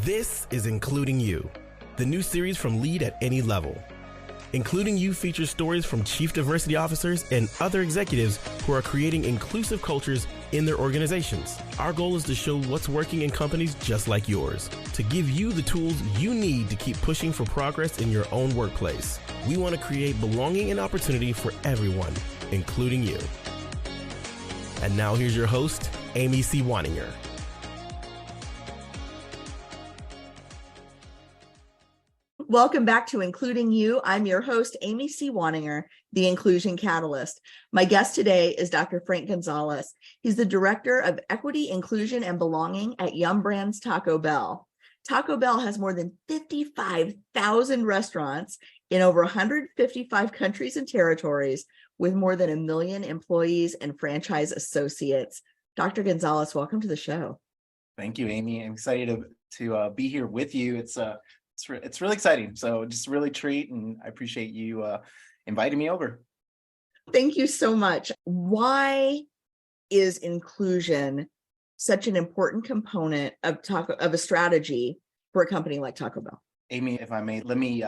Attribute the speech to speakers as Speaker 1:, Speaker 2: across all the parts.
Speaker 1: This is Including You, the new series from Lead at Any Level. Including You features stories from chief diversity officers and other executives who are creating inclusive cultures in their organizations. Our goal is to show what's working in companies just like yours, to give you the tools you need to keep pushing for progress in your own workplace. We want to create belonging and opportunity for everyone, including you. And now here's your host, Amy C. Waninger.
Speaker 2: Welcome back to Including You. I'm your host, Amy C. Waninger, the Inclusion Catalyst. My guest today is Dr. Frank González. He's the Director of Equity, Inclusion, and Belonging at Yum! Brands Taco Bell. Taco Bell has more than 55,000 restaurants in over 155 countries and territories with more than 1 million employees and franchise associates. Dr. González, welcome to the show.
Speaker 3: Thank you, Amy. I'm excited to be here with you. It's really exciting. So just really treat, and I appreciate you inviting me over.
Speaker 2: Thank you so much. Why is inclusion such an important component of a strategy for a company like Taco Bell?
Speaker 3: Amy, if I may, let me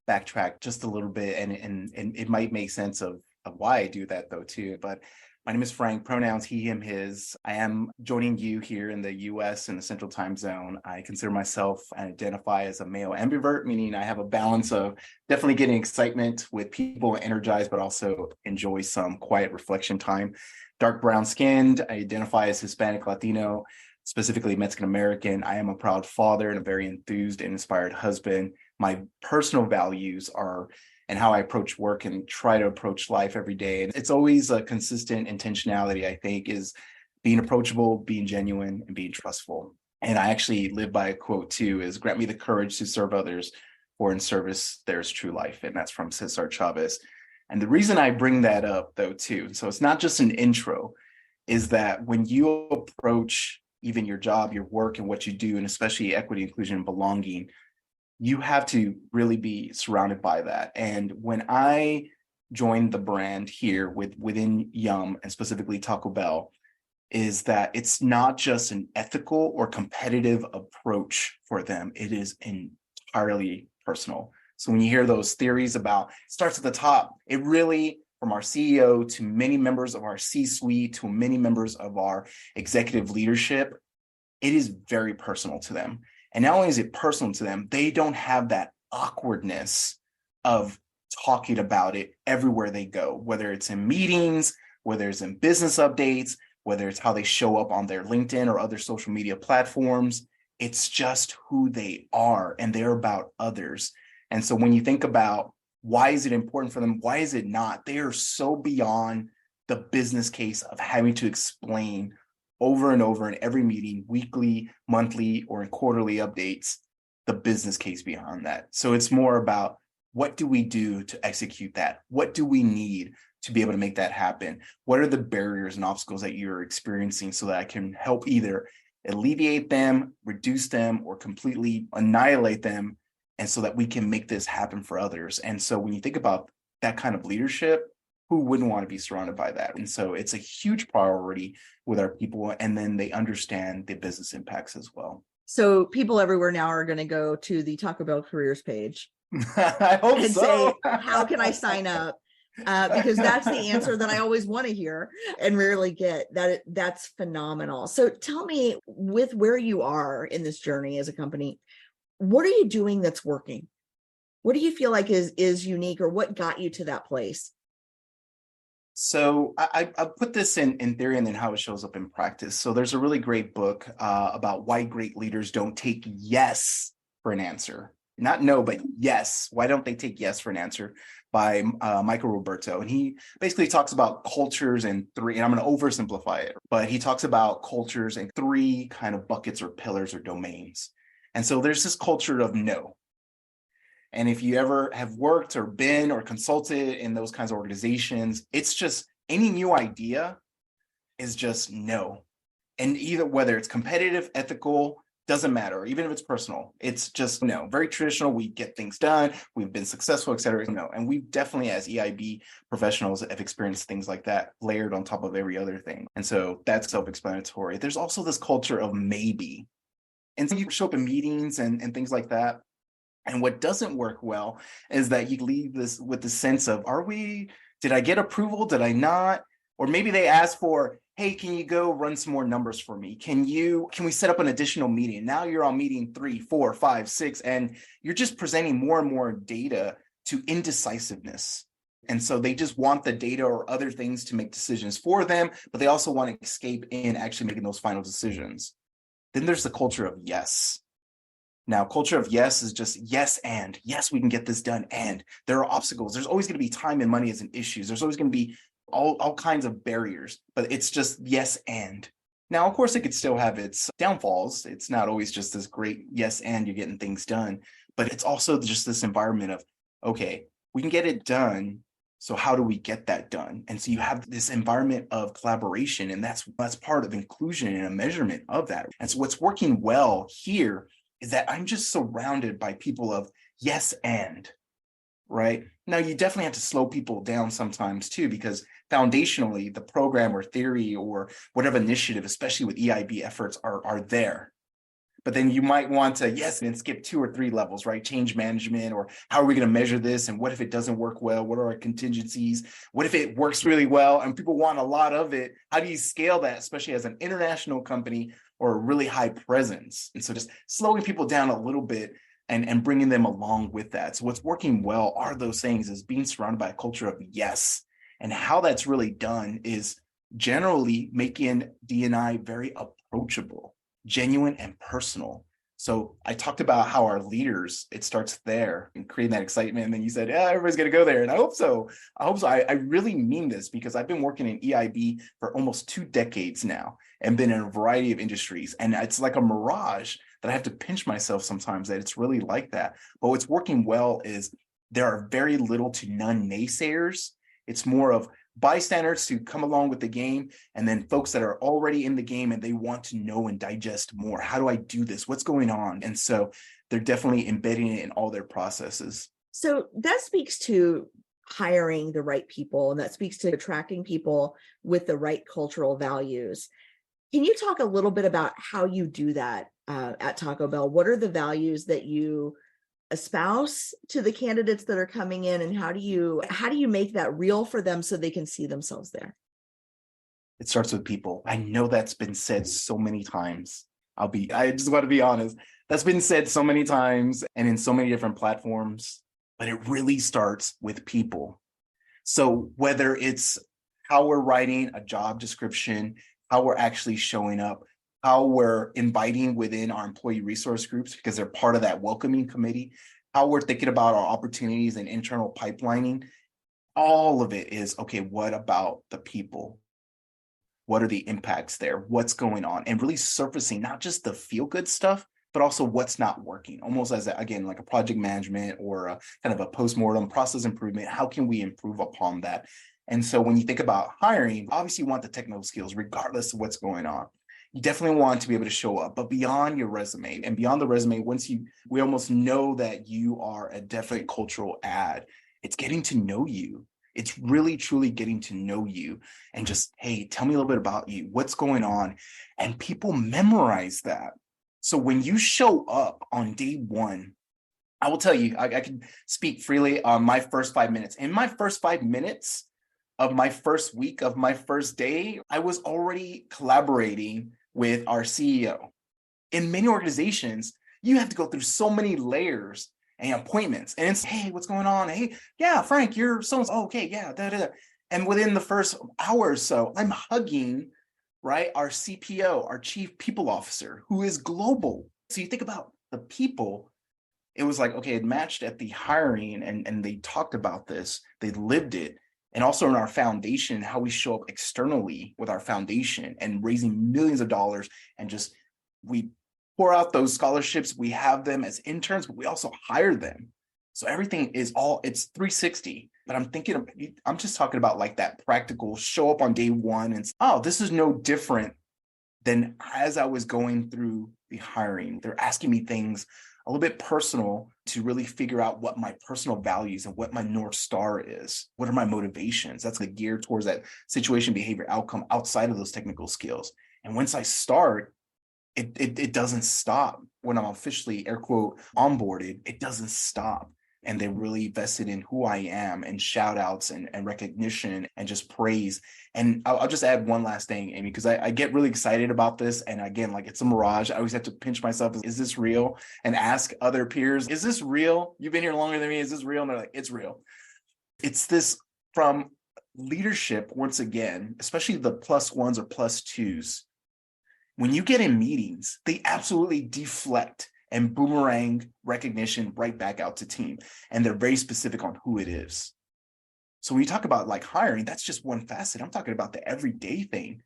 Speaker 3: backtrack just a little bit, and it might make sense of why I do that though too. But my name is Frank, pronouns he, him, his. I am joining you here in the US in the Central Time Zone. I consider myself and identify as a male ambivert, meaning I have a balance of definitely getting excitement with people, energized, but also enjoy some quiet reflection time. Dark brown skinned, I identify as Hispanic Latino, specifically Mexican American. I am a proud father and a very enthused and inspired husband. My personal values are and how I approach work and try to approach life every day. And it's always a consistent intentionality, I think, is being approachable, being genuine, and being trustful. And I actually live by a quote too, is grant me the courage to serve others, for in service there's true life. And that's from Cesar Chavez. And the reason I bring that up though too, so it's not just an intro, is that when you approach even your job, your work, and what you do, and especially equity, inclusion, and belonging, you have to really be surrounded by that. And when I joined the brand here within Yum, and specifically Taco Bell, is that it's not just an ethical or competitive approach for them. It is entirely personal. So when you hear those theories about it starts at the top, it really, from our CEO to many members of our C-suite to many members of our executive leadership, it is very personal to them. And not only is it personal to them, they don't have that awkwardness of talking about it everywhere they go, whether it's in meetings, whether it's in business updates, whether it's how they show up on their LinkedIn or other social media platforms. It's just who they are, and they're about others. And so when you think about why is it important for them, why is it not? They are so beyond the business case of having to explain over and over in every meeting, weekly, monthly, or in quarterly updates, the business case behind that. So it's more about what do we do to execute that? What do we need to be able to make that happen? What are the barriers and obstacles that you're experiencing so that I can help either alleviate them, reduce them, or completely annihilate them, and so that we can make this happen for others? And so when you think about that kind of leadership, who wouldn't want to be surrounded by that? And so it's a huge priority with our people, and then they understand the business impacts as well.
Speaker 2: So people everywhere now are going to go to the Taco Bell careers page
Speaker 3: I hope
Speaker 2: and
Speaker 3: so.
Speaker 2: say, how can I sign up? Because that's the answer that I always want to hear and rarely get. That's phenomenal. So tell me, with where you are in this journey as a company, what are you doing that's working? What do you feel like is unique, or what got you to that place?
Speaker 3: So I put this in theory and then how it shows up in practice. So there's a really great book about why great leaders don't take yes for an answer. Not no, but yes. Why don't they take yes for an answer? By Michael Roberto. And he basically talks about cultures in three, and I'm going to oversimplify it, but he talks about cultures in three kind of buckets or pillars or domains. And so there's this culture of no. And if you ever have worked or been or consulted in those kinds of organizations, it's just any new idea is just no. And either whether it's competitive, ethical, doesn't matter, even if it's personal, it's just no. Very traditional, we get things done, we've been successful, et cetera. No. And we definitely, as EIB professionals, have experienced things like that layered on top of every other thing. And so that's self-explanatory. There's also this culture of maybe. And so you show up in meetings and things like that. And what doesn't work well is that you leave this with the sense of, did I get approval? Did I not? Or maybe they ask for, hey, can you go run some more numbers for me? Can we set up an additional meeting? Now you're on meeting 3, 4, 5, 6, and you're just presenting more and more data to indecisiveness. And so they just want the data or other things to make decisions for them, but they also want to escape in actually making those final decisions. Then there's the culture of yes. Now, culture of yes is just yes, and yes, we can get this done. And there are obstacles. There's always going to be time and money as an issue. There's always going to be all kinds of barriers, but it's just yes, and. Now, of course, it could still have its downfalls. It's not always just this great yes, and you're getting things done, but it's also just this environment of, okay, we can get it done. So how do we get that done? And so you have this environment of collaboration, and that's part of inclusion and a measurement of that. And so what's working well here is that I'm just surrounded by people of yes, and, right? Now, you definitely have to slow people down sometimes too, because foundationally, the program or theory or whatever initiative, especially with EIB efforts, are there. But then you might want to, yes, and skip 2 or 3 levels, right? Change management, or how are we going to measure this? And what if it doesn't work well? What are our contingencies? What if it works really well and people want a lot of it? How do you scale that, especially as an international company or a really high presence? And so just slowing people down a little bit and bringing them along with that. So what's working well are those things, is being surrounded by a culture of yes. And how that's really done is generally making D&I very approachable, genuine, and personal. So I talked about how our leaders, it starts there and creating that excitement. And then you said, yeah, everybody's going to go there. And I hope so. I really mean this, because I've been working in EIB for almost 2 decades now and been in a variety of industries. And it's like a mirage that I have to pinch myself sometimes that it's really like that. But what's working well is there are very little to none naysayers. It's more of bystanders to come along with the game, and then folks that are already in the game and they want to know and digest more. How do I do this? What's going on? And so they're definitely embedding it in all their processes.
Speaker 2: So that speaks to hiring the right people, and that speaks to attracting people with the right cultural values. Can you talk a little bit about how you do that at Taco Bell? What are the values that you espouse to the candidates that are coming in, and how do you make that real for them so they can see themselves there?
Speaker 3: It starts with people. I know that's been said so many times. I just want to be honest. That's been said so many times and in so many different platforms, but it really starts with people. So whether it's how we're writing a job description, how we're actually showing up, how we're inviting within our employee resource groups because they're part of that welcoming committee, how we're thinking about our opportunities and internal pipelining, all of it is, okay, what about the people? What are the impacts there? What's going on? And really surfacing not just the feel-good stuff, but also what's not working, almost as, again, like a project management or a kind of a postmortem process improvement. How can we improve upon that? And so when you think about hiring, obviously you want the technical skills regardless of what's going on. You definitely want to be able to show up, but beyond your resume and beyond the resume, we almost know that you are a definite cultural add. It's getting to know you. It's really, truly getting to know you and just, hey, tell me a little bit about you. What's going on? And people memorize that. So when you show up on day one, I will tell you, I can speak freely on my first 5 minutes. In my first 5 minutes of my first week of my first day, I was already collaborating with our CEO. In many organizations, you have to go through so many layers and appointments. And it's, hey, what's going on? Hey, yeah, Frank, you're so, oh, okay, yeah, da, da, da. And within the first hour or so, I'm hugging, right, our CPO, our Chief People Officer, who is global. So you think about the people, it was like, okay, it matched at the hiring, and they talked about this, they lived it. And also in our foundation, how we show up externally with our foundation and raising millions of dollars, and just, we pour out those scholarships. We have them as interns, but we also hire them. So everything is it's 360. But I'm just talking about like that practical show up on day one and, oh, this is no different than as I was going through the hiring. They're asking me things a little bit personal to really figure out what my personal values and what my North Star is. What are my motivations? That's like geared towards that situation, behavior, outcome outside of those technical skills. And once I start, it doesn't stop. When I'm officially, air quote, onboarded, it doesn't stop. And they really vested in who I am, and shout outs and recognition and just praise. And I'll just add one last thing, Amy, because I get really excited about this. And again, like, it's a mirage. I always have to pinch myself. Is this real? And ask other peers, is this real? You've been here longer than me. Is this real? And they're like, it's real. It's this from leadership, once again, especially the +1s or +2s. When you get in meetings, they absolutely deflect and boomerang recognition right back out to team. And they're very specific on who it is. So when you talk about like hiring, that's just one facet. I'm talking about the everyday thing.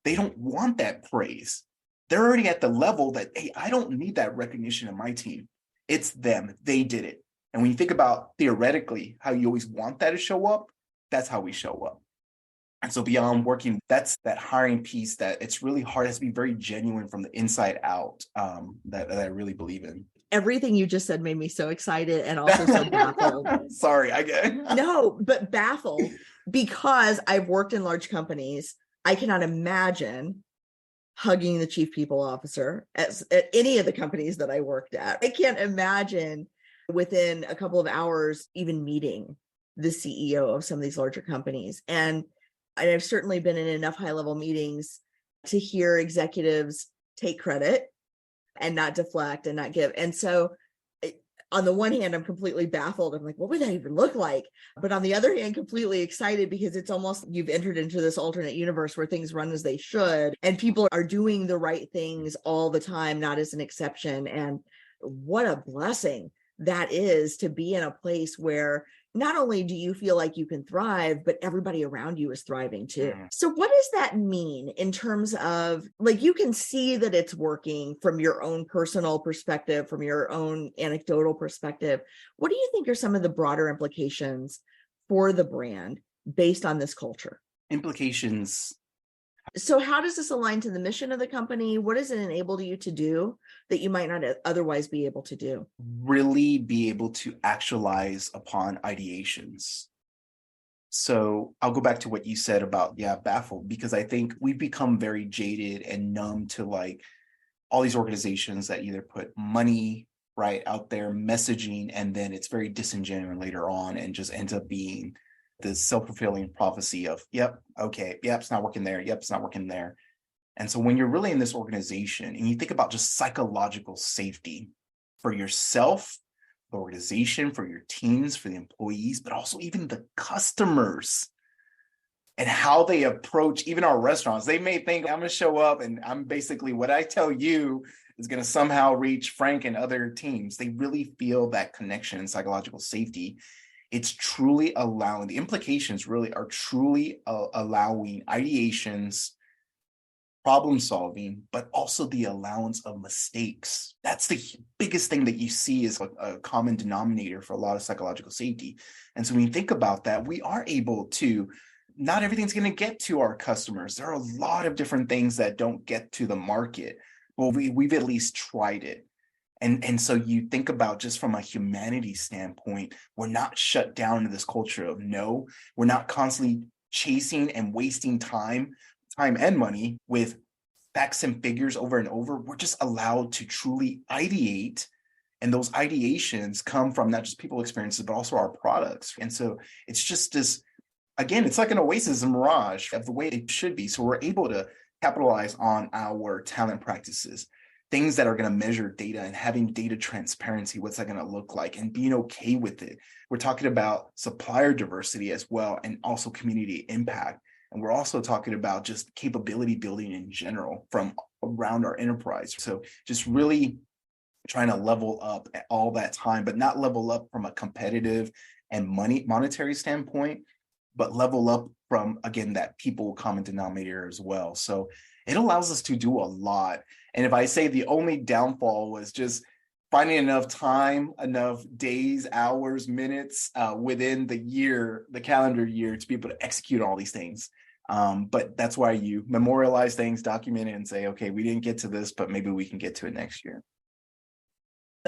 Speaker 3: They don't want that praise. They're already at the level that, hey, I don't need that recognition in my team. It's them. They did it. And when you think about theoretically how you always want that to show up, that's how we show up. And so beyond working, that's that hiring piece that it's really hard. It has to be very genuine from the inside out, that I really believe in.
Speaker 2: Everything you just said made me so excited and also so baffled.
Speaker 3: Sorry, I get
Speaker 2: No, but baffled, because I've worked in large companies. I cannot imagine hugging the chief people officer at any of the companies that I worked at. I can't imagine within a couple of hours even meeting the CEO of some of these larger companies. And I've certainly been in enough high-level meetings to hear executives take credit and not deflect and not give. And so on the one hand, I'm completely baffled. I'm like, what would that even look like? But on the other hand, completely excited, because it's almost, you've entered into this alternate universe where things run as they should, and people are doing the right things all the time, not as an exception. And what a blessing that is, to be in a place where not only do you feel like you can thrive, but everybody around you is thriving too. So what does that mean in terms of, like, you can see that it's working from your own personal perspective, from your own anecdotal perspective. What do you think are some of the broader implications for the brand based on this culture?
Speaker 3: Implications.
Speaker 2: So how does this align to the mission of the company? What does it enable you to do that you might not otherwise be able to do?
Speaker 3: Really be able to actualize upon ideations. So I'll go back to what you said about, baffled, because I think we've become very jaded and numb to like all these organizations that either put money right out there, messaging, and then it's very disingenuous later on and just ends up being this self-fulfilling prophecy of, it's not working there. It's not working there. And so when you're really in this organization and you think about just psychological safety for yourself, the organization, for your teams, for the employees, but also even the customers and how they approach even our restaurants. They may think I'm going to show up and I'm basically, what I tell you is going to somehow reach Frank and other teams. They really feel that connection and psychological safety. It's truly allowing, the implications really are truly allowing ideations, problem solving, but also the allowance of mistakes. That's the biggest thing that you see is a common denominator for a lot of psychological safety. And so when you think about that, we are able to, not everything's going to get to our customers. There are a lot of different things that don't get to the market. Well, we've at least tried it. And so you think about, just from a humanity standpoint, we're not shut down into this culture of no. We're not constantly chasing and wasting time and money with facts and figures over and over. We're just allowed to truly ideate. And those ideations come from not just people experiences, but also our products. And so it's just this, again, it's like an oasis, a mirage of the way it should be. So we're able to capitalize on our talent practices, things that are going to measure data and having data transparency. What's that going to look like, and being okay with it. We're talking about supplier diversity as well, and also community impact. And we're also talking about just capability building in general from around our enterprise. So just really trying to level up all that time, but not level up from a competitive and monetary standpoint, but level up from, again, that people common denominator as well. So it allows us to do a lot. And if I say the only downfall was just finding enough time, enough days, hours, minutes within the year, the calendar year, to be able to execute all these things. But that's why you memorialize things, document it, and say, okay, we didn't get to this, but maybe we can get to it next year.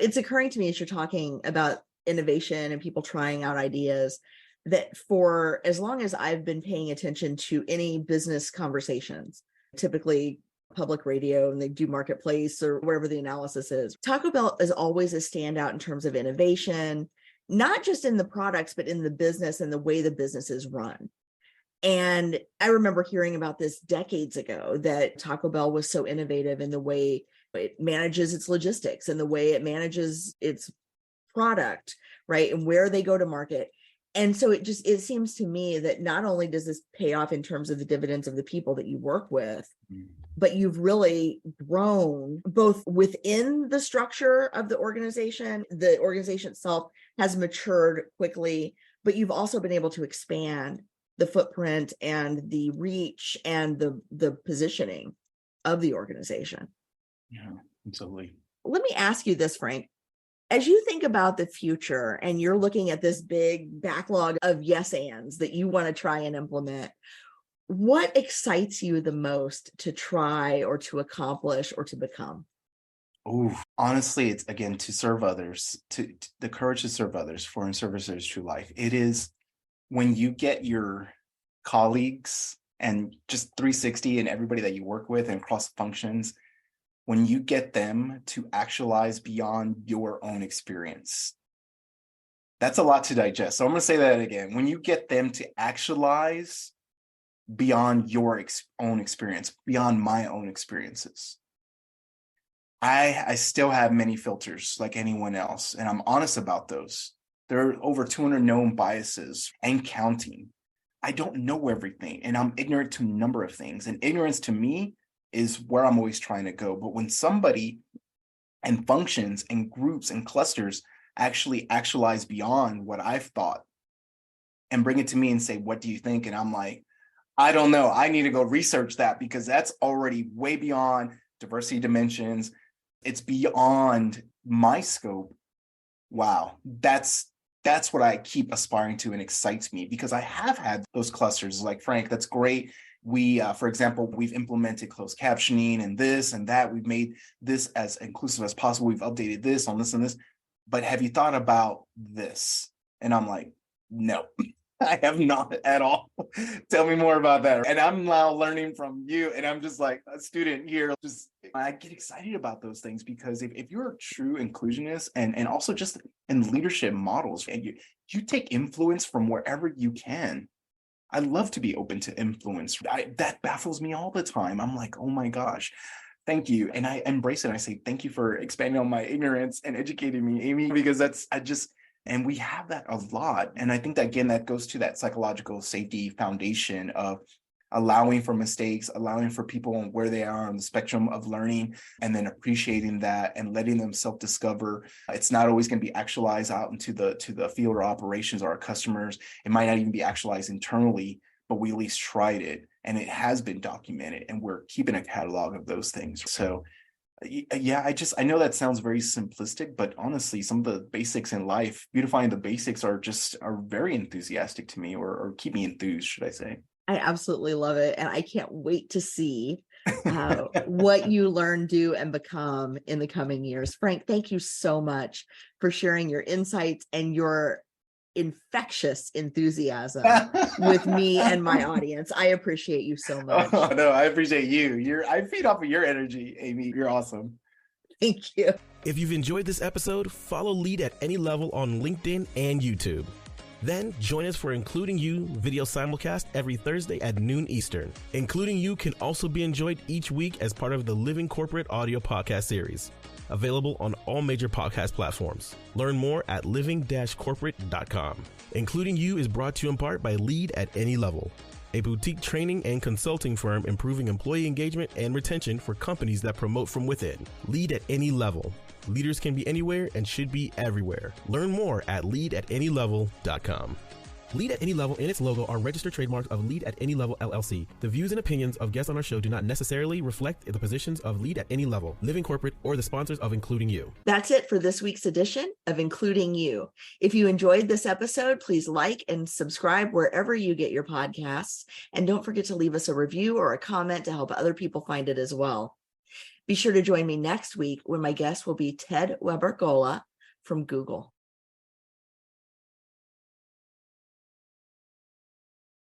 Speaker 2: It's occurring to me as you're talking about innovation and people trying out ideas, that for as long as I've been paying attention to any business conversations, typically public radio and they do marketplace or wherever the analysis is. Taco Bell is always a standout in terms of innovation, not just in the products, but in the business and the way the business is run. And I remember hearing about this decades ago, that Taco Bell was so innovative in the way it manages its logistics and the way it manages its product, right? And where they go to market. And so it seems to me that not only does this pay off in terms of the dividends of the people that you work with, but you've really grown both within the structure of the organization. The organization itself has matured quickly, but you've also been able to expand the footprint and the reach and the positioning of the organization.
Speaker 3: Yeah, absolutely.
Speaker 2: Let me ask you this, Frank. As you think about the future and you're looking at this big backlog of yes ands that you want to try and implement, what excites you the most to try or to accomplish or to become?
Speaker 3: Oh, honestly, it's again to serve others, to the courage to serve others. Foreign services, true life. It is when you get your colleagues and just 360 and everybody that you work with and cross functions, when you get them to actualize beyond your own experience. That's a lot to digest. So I'm going to say that again. When you get them to actualize beyond your own experience, beyond my own experiences. I still have many filters like anyone else, and I'm honest about those. There are over 200 known biases and counting. I don't know everything, and I'm ignorant to a number of things. And ignorance to me is where I'm always trying to go. But when somebody and functions and groups and clusters actually actualize beyond what I've thought and bring it to me and say, what do you think? And I'm like, I don't know. I need to go research that because that's already way beyond diversity dimensions. It's beyond my scope. Wow. That's what I keep aspiring to and excites me because I have had those clusters like Frank. That's great. We, for example, we've implemented closed captioning and this and that. We've made this as inclusive as possible. We've updated this on this and this. But have you thought about this? And I'm like, no, I have not at all. Tell me more about that. And I'm now learning from you. And I'm just like a student here. I get excited about those things because if you're a true inclusionist and also just in leadership models, and you take influence from wherever you can. I love to be open to influence. That baffles me all the time. I'm like, oh my gosh, thank you. And I embrace it. I say, thank you for expanding on my ignorance and educating me, Amy, because and we have that a lot. And I think that, again, that goes to that psychological safety foundation of allowing for mistakes, allowing for people on where they are on the spectrum of learning, and then appreciating that and letting them self-discover. It's not always going to be actualized out into the field or operations or our customers. It might not even be actualized internally, but we at least tried it and it has been documented and we're keeping a catalog of those things. So yeah, I know that sounds very simplistic, but honestly, some of the basics in life, beautifying the basics are very enthusiastic to me or keep me enthused, should I say.
Speaker 2: I absolutely love it. And I can't wait to see what you learn, do, and become in the coming years. Frank, thank you so much for sharing your insights and your infectious enthusiasm with me and my audience. I appreciate you so much.
Speaker 3: Oh, no, I appreciate you. I feed off of your energy, Amy. You're awesome.
Speaker 2: Thank you.
Speaker 1: If you've enjoyed this episode, follow Lead at Any Level on LinkedIn and YouTube. Then join us for Including You video simulcast every Thursday at noon Eastern. Including You can also be enjoyed each week as part of the Living Corporate audio podcast series, available on all major podcast platforms. Learn more at living-corporate.com. Including You is brought to you in part by Lead at Any Level, a boutique training and consulting firm improving employee engagement and retention for companies that promote from within. Lead at Any Level. Leaders can be anywhere and should be everywhere. Learn more at leadatanylevel.com. Lead at Any Level and its logo are registered trademarks of Lead at Any Level LLC. The views and opinions of guests on our show do not necessarily reflect the positions of Lead at Any Level, Living Corporate, or the sponsors of Including You.
Speaker 2: That's it for this week's edition of Including You. If you enjoyed this episode, please like and subscribe wherever you get your podcasts. And don't forget to leave us a review or a comment to help other people find it as well. Be sure to join me next week when my guest will be Ted Weber-Gola from Google.